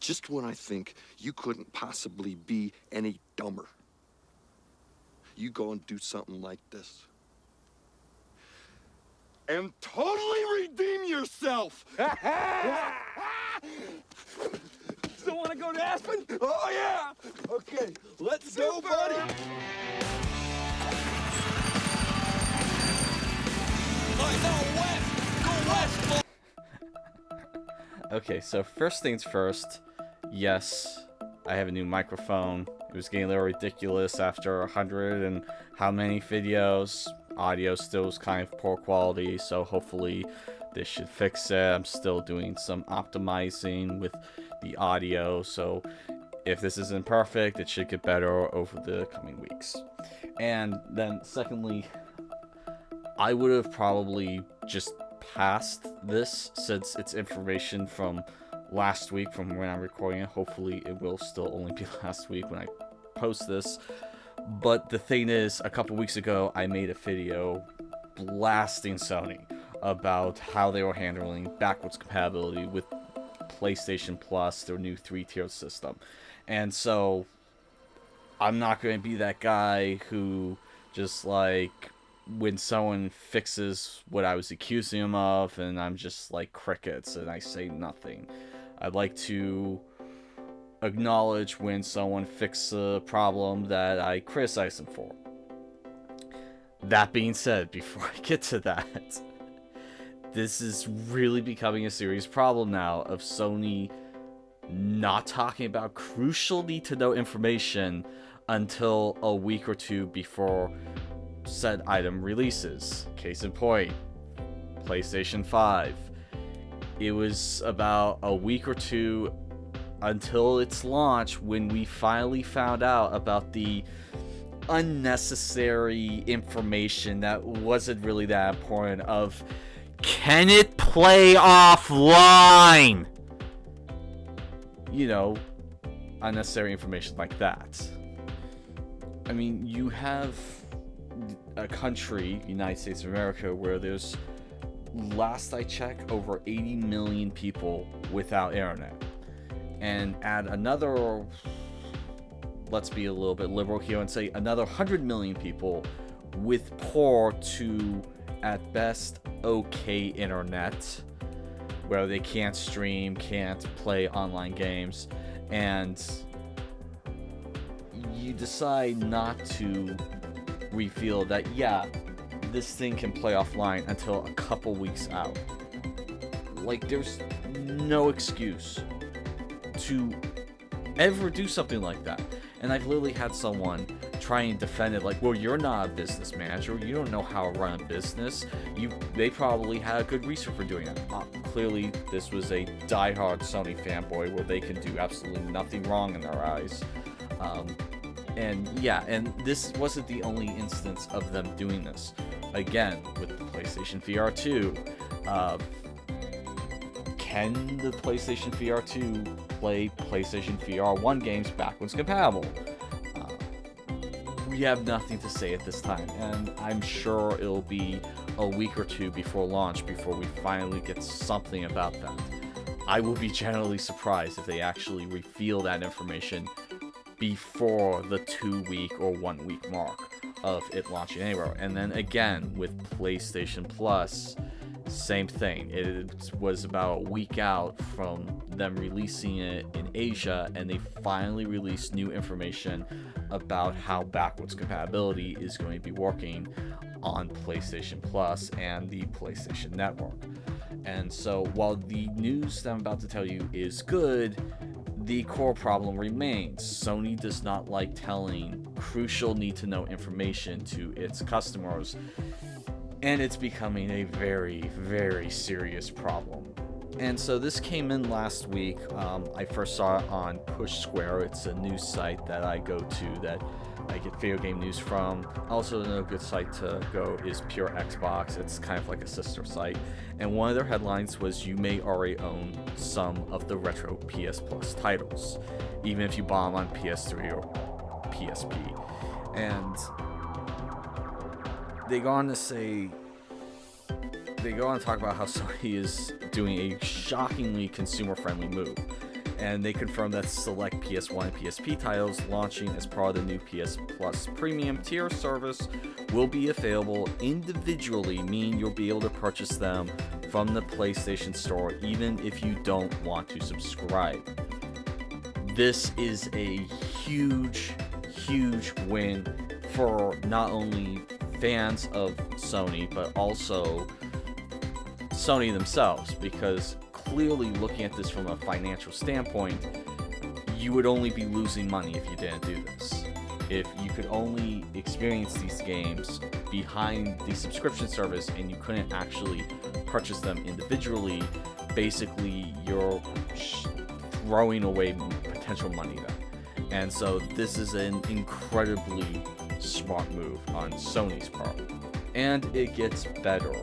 just when I think you couldn't possibly be any dumber, you go and do something like this. And totally redeem yourself! Still want to go to Aspen? Oh, yeah! Okay, let's go, buddy! Okay, so first things first, yes, I have a new microphone. It was getting a little ridiculous after 100 and how many videos. Audio still was kind of poor quality, so hopefully this should fix it. I'm still doing some optimizing with the audio, so if this isn't perfect, it should get better over the coming weeks. And then secondly, I would have probably just passed this since it's information from last week from when I'm recording it. Hopefully it will still only be last week when I post this. But the thing is, a couple weeks ago I made a video blasting Sony about how they were handling backwards compatibility with PlayStation Plus, their new 3-tier system. And so I'm not going to be that guy who just like when someone fixes what I was accusing him of and I'm just like crickets and I say nothing. I'd like to acknowledge when someone fixes a problem that I criticize them for. That being said, before I get to that, this is really becoming a serious problem now of Sony not talking about crucial need-to-know information until a week or two before said item releases. Case in point, PlayStation 5. It was about a week or two until its launch when we finally found out about the unnecessary information that wasn't really that important of, can it play offline? You know, unnecessary information like that. I mean, you have a country, United States of America, where there's, last I checked, over 80 million people without internet. And add another, let's be a little bit liberal here and say another 100 million people with poor to, at best, okay internet, where they can't stream, can't play online games, and you decide not to reveal that, yeah, this thing can play offline until a couple weeks out. Like, there's no excuse to ever do something like that. And I've literally had someone try and defend it like, well, you're not a business manager, you don't know how to run a business, they probably had a good reason for doing it. Clearly this was a diehard Sony fanboy where they can do absolutely nothing wrong in their eyes. And yeah, and this wasn't the only instance of them doing this. Again, with the PlayStation VR 2, can the PlayStation VR 2 play PlayStation VR 1 games backwards compatible? We have nothing to say at this time, and I'm sure it'll be a week or two before launch before we finally get something about that. I will be generally surprised if they actually reveal that information before the 2-week or 1-week mark of it launching anywhere. And then again, with PlayStation Plus, same thing. It was about a week out from them releasing it in Asia, and they finally released new information about how backwards compatibility is going to be working on PlayStation Plus and the PlayStation Network. And so while the news that I'm about to tell you is good, the core problem remains. Sony does not like telling crucial need-to-know information to its customers, and it's becoming a very, very serious problem. And so this came in last week. I first saw it on Push Square. It's a news site that I go to that I get video game news from. Also, another good site to go is Pure Xbox. It's kind of like a sister site. And one of their headlines was, you may already own some of the retro PS Plus titles, even if you buy them on PS3 or PSP. And they go on to say, they go on to talk about how Sony is doing a shockingly consumer-friendly move. and they confirmed that select PS1 and PSP titles launching as part of the new PS Plus premium tier service will be available individually, meaning you'll be able to purchase them from the PlayStation Store even if you don't want to subscribe. This is a huge win for not only fans of Sony, but also Sony themselves, because clearly looking at this from a financial standpoint, you would only be losing money if you didn't do this. If you could only experience these games behind the subscription service and you couldn't actually purchase them individually, basically you're throwing away potential money then. And so this is an incredibly smart move on Sony's part. And it gets better.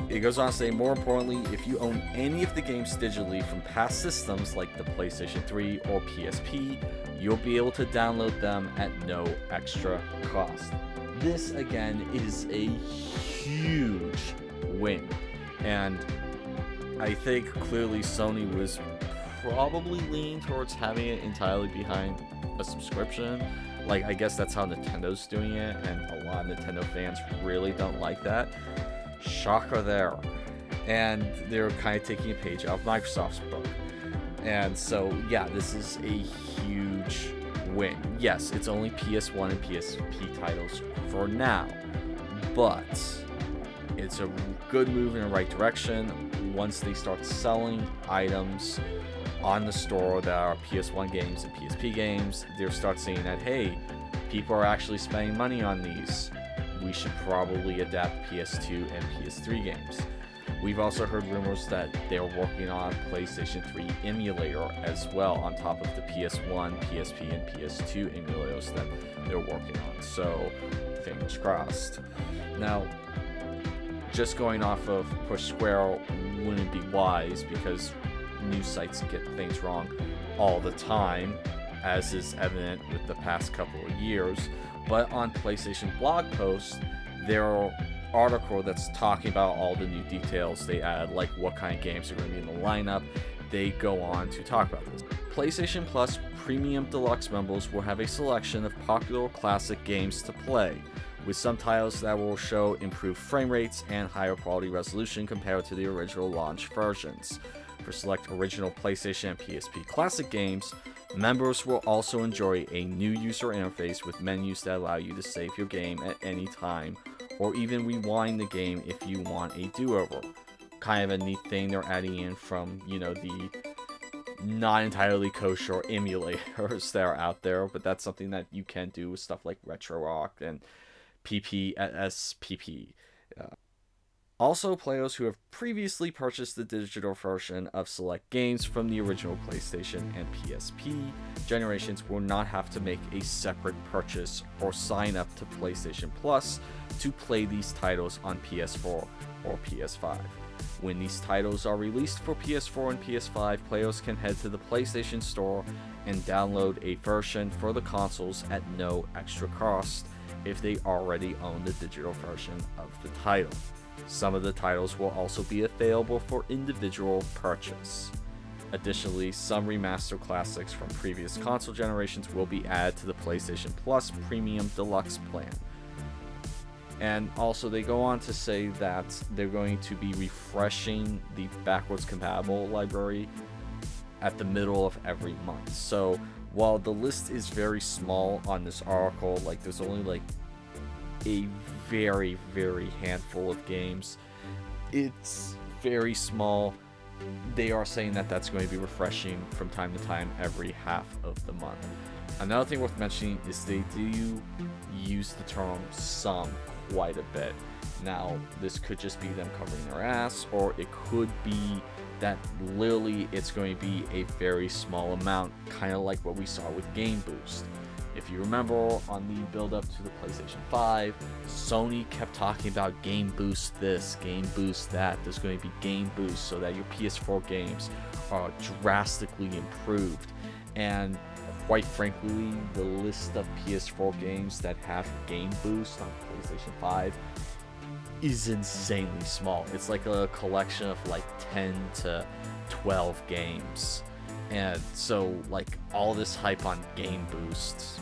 It goes on to say, more importantly, if you own any of the games digitally from past systems like the PlayStation 3 or PSP, you'll be able to download them at no extra cost. This, again, is a huge win. And I think clearly Sony was probably leaning towards having it entirely behind a subscription. Like, I guess that's how Nintendo's doing it, and a lot of Nintendo fans really don't like that. Shocker there. And they're kind of taking a page out of Microsoft's book. And so, yeah, this is a huge win. Yes, it's only PS1 and PSP titles for now, but it's a good move in the right direction. Once they start selling items on the store that are PS1 games and PSP games, they'll start seeing that, hey, people are actually spending money on these. We should probably adapt PS2 and PS3 games. We've also heard rumors that they're working on PlayStation 3 Emulator as well, on top of the PS1, PSP, and PS2 emulators that they're working on. So, fingers crossed. Now, just going off of Push Square wouldn't be wise, because news sites get things wrong all the time, as is evident with the past couple of years. But on PlayStation blog posts, there are article that's talking about all the new details they add, like what kind of games are going to be in the lineup. They go on to talk about this. PlayStation Plus Premium Deluxe members will have a selection of popular classic games to play, with some titles that will show improved frame rates and higher quality resolution compared to the original launch versions. For select original PlayStation and PSP classic games, members will also enjoy a new user interface with menus that allow you to save your game at any time, or even rewind the game if you want a do-over. Kind of a neat thing they're adding in from, the not entirely kosher emulators that are out there, but that's something that you can do with stuff like RetroRock and PPSPP. Also, players who have previously purchased the digital version of select games from the original PlayStation and PSP generations will not have to make a separate purchase or sign up to PlayStation Plus to play these titles on PS4 or PS5. When these titles are released for PS4 and PS5, players can head to the PlayStation Store and download a version for the consoles at no extra cost if they already own the digital version of the title. Some of the titles will also be available for individual purchase. Additionally, some Remaster Classics from previous console generations will be added to the PlayStation Plus Premium Deluxe plan. And also, they go on to say that they're going to be refreshing the Backwards Compatible library at the middle of every month. So, while the list is very small on this article, there's only a very, very handful of games. It's very small. They are saying that that's going to be refreshing from time to time every half of the month. Another thing worth mentioning is they do use the term some quite a bit. Now, this could just be them covering their ass, or it could be that literally it's going to be a very small amount, kind of like what we saw with Game Boost. If you remember, on the build-up to the PlayStation 5, Sony kept talking about Game Boost this, Game Boost that. There's going to be Game Boost so that your PS4 games are drastically improved. And quite frankly, the list of PS4 games that have Game Boost on PlayStation 5 is insanely small. It's like a collection of 10 to 12 games. And so, like, all this hype on game boosts,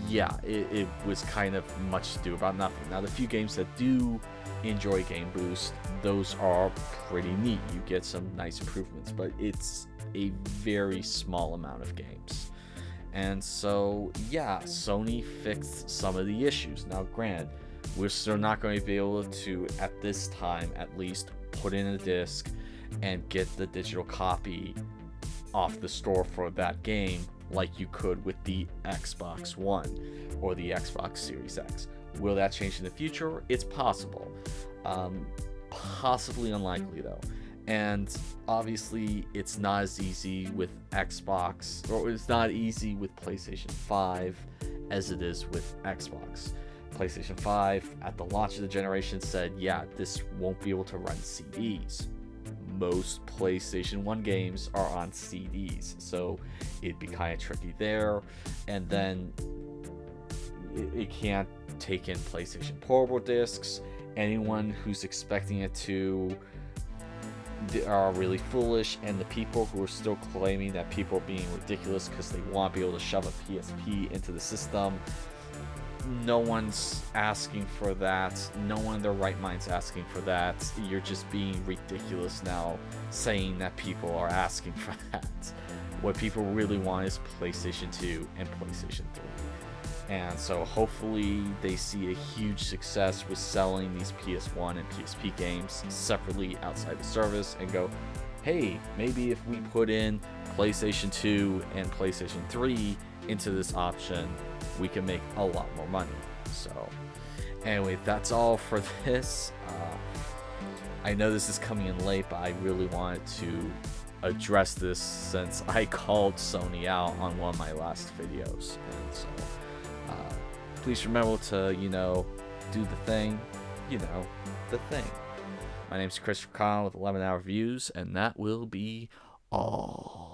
yeah, it was kind of much ado about nothing. Now, the few games that do enjoy game boost, those are pretty neat. You get some nice improvements, but it's a very small amount of games. And so, yeah, Sony fixed some of the issues. Now, granted, we're still not going to be able to, at this time at least, put in a disc and get the digital copy off the store for that game like you could with the Xbox One or the Xbox Series X. Will that change in the future? It's possible. Possibly unlikely though. And obviously it's not as easy with Xbox, or it's not easy with PlayStation 5 as it is with Xbox. PlayStation 5 at the launch of the generation said, yeah, this won't be able to run CDs. Most PlayStation 1 games are on CDs, so it'd be kind of tricky there. And then it can't take in PlayStation Portable discs. Anyone who's expecting it to, they are really foolish, and the people who are still claiming that people are being ridiculous because they want to be able to shove a PSP into the system, no one's asking for that. No one in their right mind's asking for that. You're just being ridiculous now, saying that people are asking for that. What people really want is PlayStation 2 and PlayStation 3. And so hopefully they see a huge success with selling these PS1 and PSP games separately outside the service and go, hey, maybe if we put in PlayStation 2 and PlayStation 3 into this option, we can make a lot more money. So anyway, that's all for this. I know this is coming in late, but I really wanted to address this since I called Sony out on one of my last videos. And so please remember to, do the thing, the thing. My name's Christopher Khan with 11 Hour Views, and that will be all.